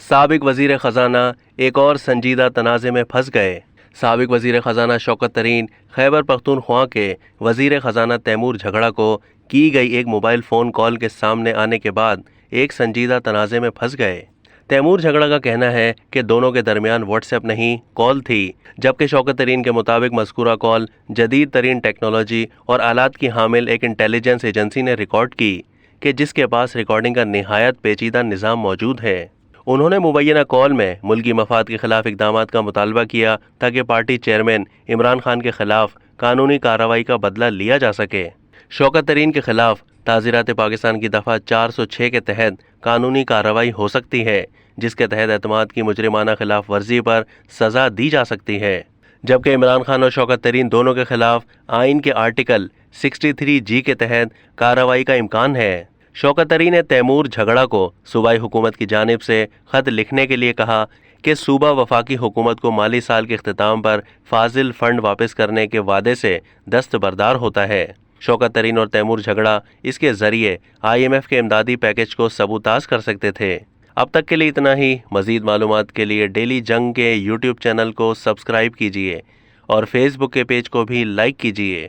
साबिक वजीर खजाना एक और संजीदा तनाज़े में फंस गए। साबिक वजीर खजाना शौकत तरीन खैबर पख्तूनख्वा के वजीर खजाना तैमूर झगड़ा को की गई एक मोबाइल फ़ोन कॉल के सामने आने के बाद एक संजीदा तनाज़े में फंस गए। तैमूर झगड़ा का कहना है कि दोनों के दरमियान व्हाट्सएप नहीं कॉल थी, जबकि शौकत तरीन के मुताबिक मज़कूरा कॉल जदीद तरीन टेक्नोलॉजी और आलात की हामिल एक इंटेलिजेंस एजेंसी ने रिकॉर्ड की कि जिसके पास रिकॉर्डिंग का निहायत पेचीदा निज़ाम मौजूद है। उन्होंने मुबैना कॉल में मुल्की मफाद के खिलाफ इक़दाम का मुतालबा किया ताकि पार्टी चेयरमैन इमरान खान के खिलाफ कानूनी कार्रवाई का बदला लिया जा सके। शौकत तरीन के खिलाफ ताज़ीरात पाकिस्तान की दफ़ा 406 के तहत कानूनी कार्रवाई हो सकती है, जिसके तहत एतमाद की मुजरिमाना खिलाफ वर्जी पर सज़ा दी जा सकती है, जबकि इमरान खान और शौकत तरीन दोनों के खिलाफ आइन के आर्टिकल 63G के तहत कार्रवाई का इम्कान है। शौकत तरीन ने तैमूर झगड़ा को सूबाई हुकूमत की जानिब से ख़त लिखने के लिए कहा कि सूबा वफाकी हुकूमत को माली साल के इख्तिताम पर फाजिल फ़ंड वापस करने के वादे से दस्तबरदार होता है। शौकत तरीन और तैमूर झगड़ा इसके ज़रिए IMF के इमदादी पैकेज को सबूताज़ कर सकते थे। अब तक के लिए इतना ही। मज़ीद मालूमात के लिए डेली जंग के YouTube चैनल को सब्सक्राइब कीजिए और फेसबुक के पेज को भी लाइक कीजिए।